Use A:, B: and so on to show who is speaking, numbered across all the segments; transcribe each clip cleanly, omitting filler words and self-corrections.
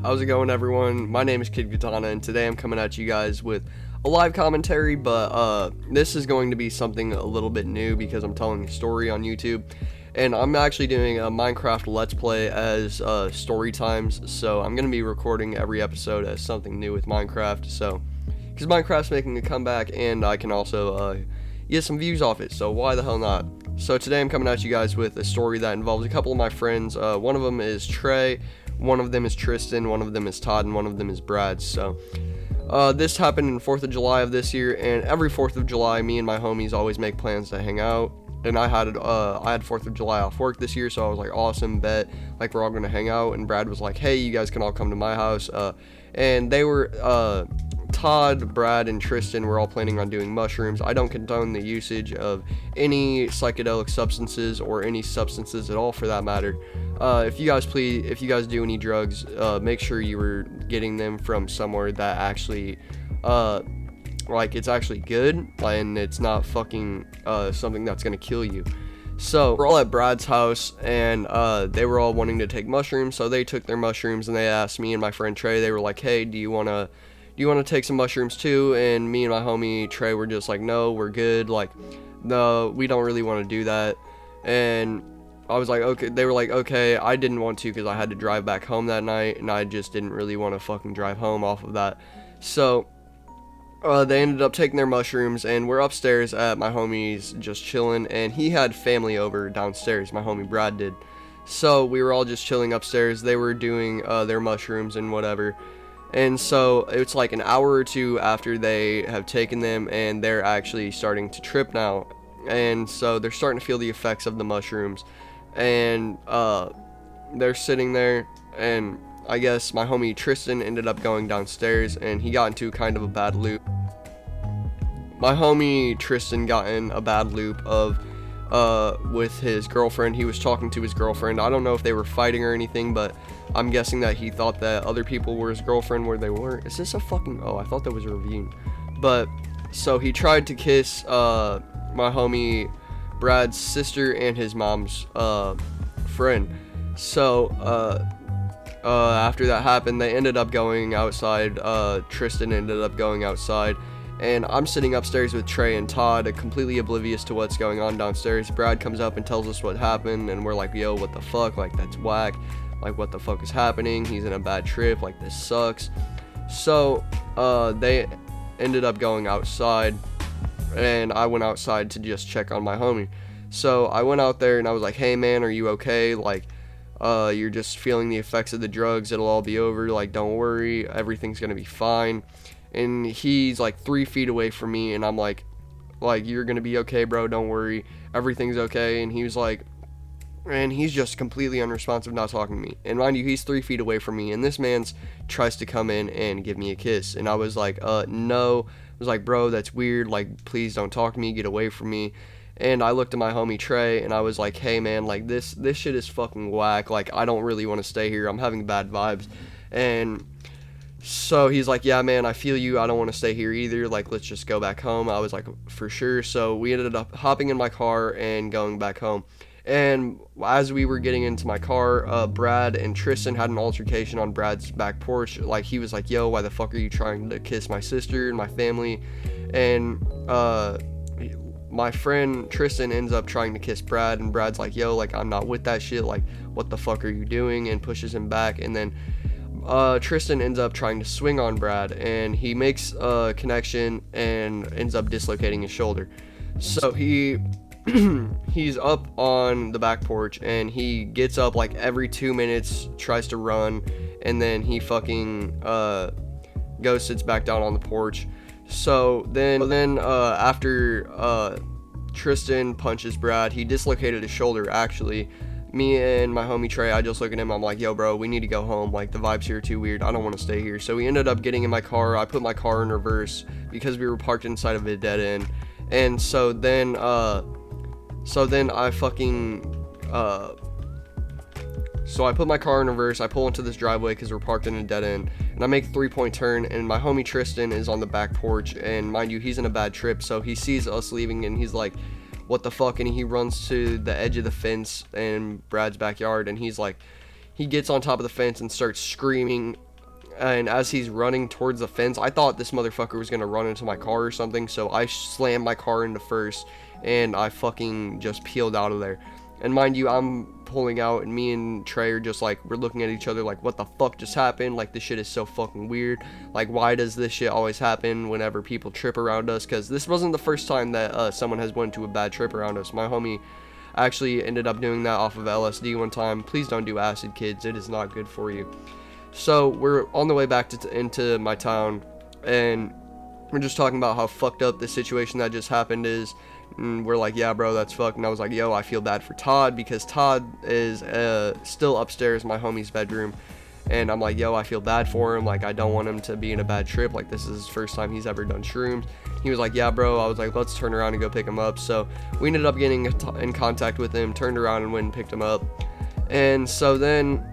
A: How's it going, everyone? My name is Kid Katana, and today I'm coming at you guys with a live commentary, but this is going to be something a little bit new because I'm telling a story on YouTube, and I'm actually doing a Minecraft Let's Play as story times, so I'm going to be recording every episode as something new with Minecraft, so, because Minecraft's making a comeback, and I can also get some views off it, so why the hell not? So today I'm coming at you guys with a story that involves a couple of my friends. One of them is Trey, one of them is Tristan, one of them is Todd, and one of them is Brad. So this happened in 4th of July of this year, and every 4th of July, me and my homies always make plans to hang out. And I had 4th of July off work this year, so I was like, awesome, bet, like we're all gonna hang out. And Brad was like, hey, you guys can all come to my house. And they were Todd, Brad, and Tristan were all planning on doing mushrooms. I don't condone the usage of any psychedelic substances or any substances at all for that matter. If you guys do any drugs, make sure you were getting them from somewhere that actually, like it's actually good and it's not fucking something that's gonna kill you. So we're all at Brad's house, and they were all wanting to take mushrooms, so they took their mushrooms and they asked me and my friend Trey. They were like, hey, do you want to take some mushrooms too? And me and my homie Trey were just like, no, we're good, like, no, we don't really want to do that. And I was like, okay. They were like, okay. I didn't want to because I had to drive back home that night, and I just didn't really want to fucking drive home off of that. So they ended up taking their mushrooms, and we're upstairs at my homie's just chilling, and he had family over downstairs, my homie Brad did. So we were all just chilling upstairs. They were doing their mushrooms and whatever. And so it's like an hour or two after they have taken them, and they're actually starting to trip now. And so they're starting to feel the effects of the mushrooms. And they're sitting there, and I guess my homie Tristan ended up going downstairs, and he got into kind of a bad loop. My homie Tristan got in a bad loop of with his girlfriend. He was talking to his girlfriend. I don't know if they were fighting or anything, but I'm guessing that he thought that other people were his girlfriend where they weren't. Is this a fucking... Oh, I thought that was a ravine. But, so he tried to kiss my homie Brad's sister and his mom's friend. So, after that happened, they ended up going outside. Tristan ended up going outside. And I'm sitting upstairs with Trey and Todd, completely oblivious to what's going on downstairs. Brad comes up and tells us what happened, and we're like, yo, what the fuck? Like, that's whack. Like, what the fuck is happening? He's in a bad trip. Like, this sucks. So, they ended up going outside, and I went outside to just check on my homie. So, I went out there, and I was like, hey, man, are you okay? Like, you're just feeling the effects of the drugs. It'll all be over. Like, don't worry. Everything's gonna be fine. And he's like 3 feet away from me, and I'm like, you're gonna be okay, bro, don't worry, everything's okay. And he was like, and he's just completely unresponsive, not talking to me. And mind you, he's 3 feet away from me, and this man's tries to come in and give me a kiss. And I was like, no. I was like, bro, that's weird, like, please don't talk to me, get away from me. And I looked at my homie Trey, and I was like, hey, man, like, this shit is fucking whack. Like, I don't really want to stay here. I'm having bad vibes. And so he's like, yeah, man, I feel you. I don't want to stay here either. Like, let's just go back home. I was like, for sure. So we ended up hopping in my car and going back home. And as we were getting into my car, Brad and Tristan had an altercation on Brad's back porch. Like, he was like, yo, why the fuck are you trying to kiss my sister and my family? And my friend Tristan ends up trying to kiss Brad, and Brad's like, yo, like, I'm not with that shit. Like, what the fuck are you doing? And pushes him back. And then Tristan ends up trying to swing on Brad, and he makes a connection and ends up dislocating his shoulder. So he's up on the back porch, and he gets up like every 2 minutes, tries to run, and then he fucking goes, sits back down on the porch. So then after Tristan punches Brad, he dislocated his shoulder actually. Me and my homie Trey, I just look at him, I'm like, yo, bro, we need to go home. Like, the vibes here are too weird. I don't want to stay here. So we ended up getting in my car. I put my car in reverse because we were parked inside of a dead end. And so then I put my car in reverse. I pull into this driveway because we're parked in a dead end. And I make a 3-point turn, and my homie Tristan is on the back porch. And mind you, he's in a bad trip. So he sees us leaving, and he's like, what the fuck? And he runs to the edge of the fence in Brad's backyard, and he's like, he gets on top of the fence and starts screaming and as he's running towards the fence, I thought this motherfucker was gonna run into my car or something, so I slammed my car into first, and I fucking just peeled out of there. And mind you, I'm pulling out, and me and Trey are just like, we're looking at each other like, what the fuck just happened? Like, this shit is so fucking weird. Like, why does this shit always happen whenever people trip around us? Because this wasn't the first time that someone has went to a bad trip around us. My homie actually ended up doing that off of LSD one time. Please don't do acid, kids. It is not good for you. So we're on the way back into my town, and we're just talking about how fucked up the situation that just happened is. And we're like, yeah, bro, that's fucked. And I was like, yo, I feel bad for Todd, because Todd is still upstairs in my homie's bedroom. And I'm like, yo, I feel bad for him. Like, I don't want him to be in a bad trip. Like, this is his first time he's ever done shrooms. He was like, yeah, bro. I was like, let's turn around and go pick him up. So we ended up getting in contact with him, turned around and went and picked him up. And so then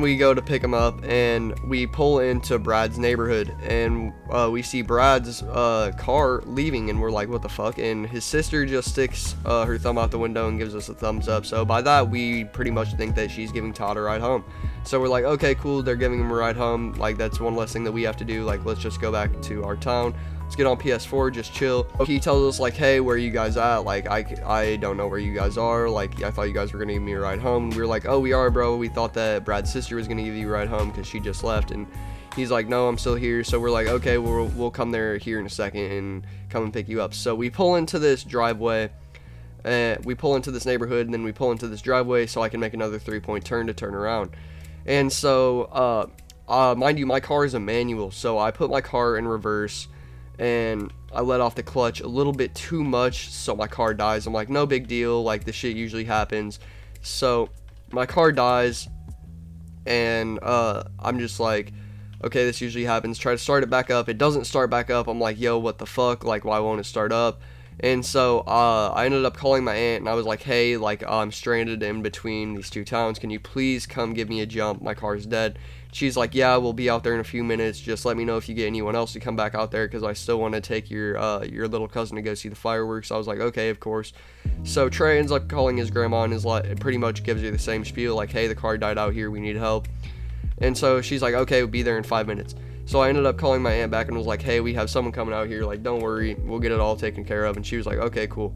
A: we go to pick him up, and we pull into Brad's neighborhood, and we see Brad's car leaving, and we're like, what the fuck? And his sister just sticks her thumb out the window and gives us a thumbs up. So by that, we pretty much think that she's giving Todd a ride home. So we're like, okay, cool, they're giving him a ride home. Like, that's one less thing that we have to do. Like, let's just go back to our town. Let's get on PS4, just chill. He tells us, like, hey, where are you guys at? Like, I don't know where you guys are. Like, I thought you guys were gonna give me a ride home. We were like, oh, we are, bro. We thought that Brad's sister was gonna give you a ride home because she just left. And he's like, no, I'm still here. So we're like, okay, we'll come there here in a second and come and pick you up. So we pull into this driveway. We pull into this neighborhood, and then we pull into this driveway so I can make another 3-point turn to turn around. And so, mind you, my car is a manual. So I put my car in reverse, and I let off the clutch a little bit too much, so my car dies. I'm like, no big deal, like, this shit usually happens. So my car dies, and I'm just like, okay, this usually happens. Try to start it back up. It doesn't start back up. I'm like, yo, what the fuck? Like, why won't it start up? And so I ended up calling my aunt, and I was like, hey, like, I'm stranded in between these two towns. Can you please come give me a jump? My car's dead. She's like, yeah, we'll be out there in a few minutes. Just let me know if you get anyone else to come back out there, because I still want to take your little cousin to go see the fireworks. I was like, okay, of course. So Trey ends up calling his grandma, and is like, it pretty much gives you the same spiel, like, hey, the car died out here, we need help. And so she's like, okay, we'll be there in 5 minutes. So I ended up calling my aunt back and was like, hey, we have someone coming out here, like, don't worry, we'll get it all taken care of. And she was like, okay, cool.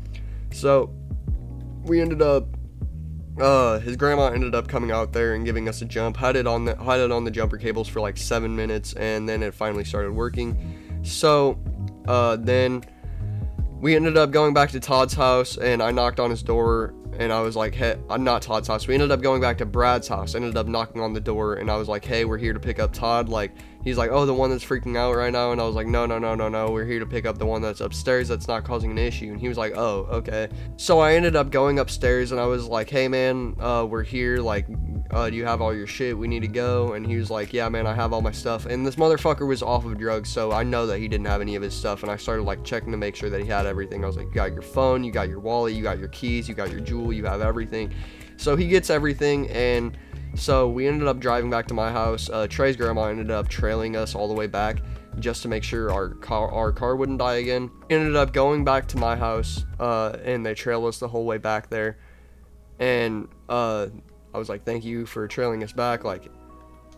A: So we ended up, his grandma ended up coming out there and giving us a jump. Had it on the jumper cables for like 7 minutes, and then it finally started working. So then we ended up going back to Todd's house, and I knocked on his door, and I was like, hey, not Todd's house. We ended up going back to Brad's house. I ended up knocking on the door, and I was like, hey, we're here to pick up Todd. Like, he's like, oh, the one that's freaking out right now. And I was like, no, we're here to pick up the one that's upstairs that's not causing an issue. And he was like, oh, okay. So I ended up going upstairs, and I was like, hey, man, we're here. Like, do you have all your shit? We need to go. And he was like, yeah, man, I have all my stuff. And this motherfucker was off of drugs, so I know that he didn't have any of his stuff. And I started like checking to make sure that he had everything. I was like, you got your phone, you got your wallet, you got your keys, you got your jewel, you have everything. So he gets everything, and so we ended up driving back to my house. Trey's grandma ended up trailing us all the way back just to make sure our car wouldn't die again. Ended up going back to my house, and they trailed us the whole way back there. And I was like, thank you for trailing us back. Like,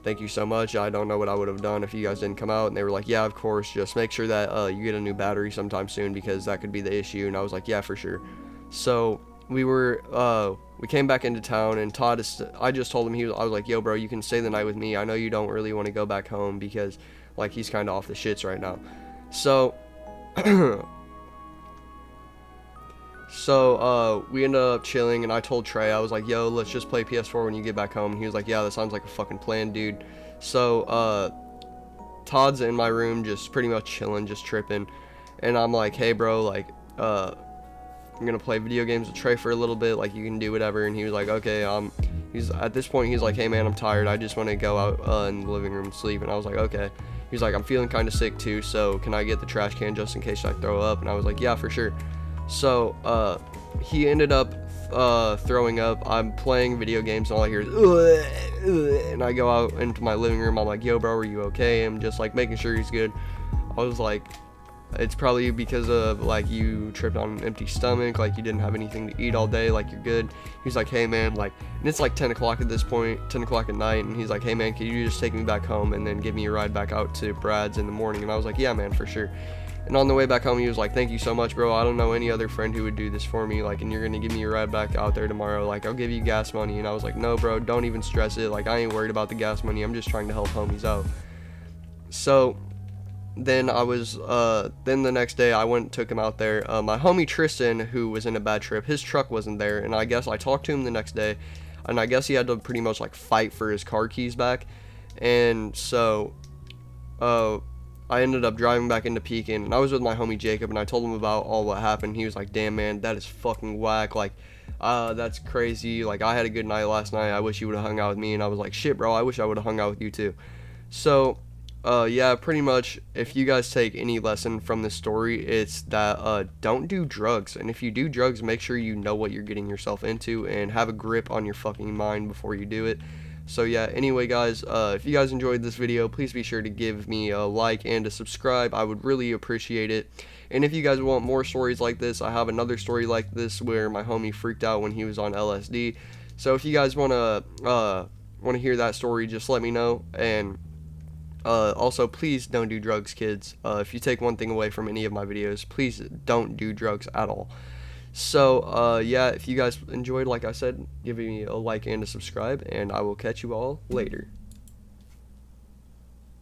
A: thank you so much. I don't know what I would have done if you guys didn't come out. And they were like, yeah, of course. Just make sure that you get a new battery sometime soon, because that could be the issue. And I was like, yeah, for sure. So we came back into town, and Todd I just told him, I was like, yo, bro, you can stay the night with me. I know you don't really want to go back home, because like, he's kind of off the shits right now. So we ended up chilling, and I told Trey, I was like, yo, let's just play PS4 when you get back home. And he was like, yeah, that sounds like a fucking plan, dude. So Todd's in my room just pretty much chilling, just tripping, and I'm like, hey, bro, like, I'm gonna play video games with Trey for a little bit, like, you can do whatever. And he was like, okay. He's at this point, he's like, hey, man, I'm tired, I just want to go out in the living room and sleep. And I was like, okay. He's like, I'm feeling kind of sick too, so can I get the trash can just in case I throw up? And I was like, yeah, for sure. So he ended up throwing up. I'm playing video games, and all I hear is and I go out into my living room. I'm like, yo, bro, are you okay? I'm just like making sure he's good. I was like, It's probably because of like you tripped on an empty stomach, like you didn't have anything to eat all day, like you're good. He's like, hey man, like, and it's like 10 o'clock at this point, 10 o'clock at night, and he's like, hey man, can you just take me back home and then give me a ride back out to Brad's in the morning? And I was like, yeah man, for sure. And on the way back home, he was like, thank you so much, bro. I don't know any other friend who would do this for me, like, and you're gonna give me a ride back out there tomorrow, like, I'll give you gas money. And I was like, no bro, don't even stress it, like, I ain't worried about the gas money, I'm just trying to help homies out. So then then the next day I went and took him out there. My homie Tristan, who was in a bad trip, his truck wasn't there, and I guess I talked to him the next day, and I guess he had to pretty much like fight for his car keys back. And so I ended up driving back into Pekin, and I was with my homie Jacob, and I told him about all what happened. He was like, damn man, that is fucking whack, like that's crazy, like I had a good night last night, I wish you would have hung out with me. And I was like, shit bro, I wish I would have hung out with you too. So yeah, pretty much, if you guys take any lesson from this story, it's that don't do drugs. And if you do drugs, make sure you know what you're getting yourself into and have a grip on your fucking mind before you do it. So yeah, anyway guys, if you guys enjoyed this video, please be sure to give me a like and a subscribe. I would really appreciate it. And if you guys want more stories like this, I have another story like this where my homie freaked out when he was on LSD. So if you guys want to hear that story, just let me know. And also, please don't do drugs, kids. If you take one thing away from any of my videos, please don't do drugs at all. So, yeah, if you guys enjoyed, like I said, give me a like and a subscribe, and I will catch you all later.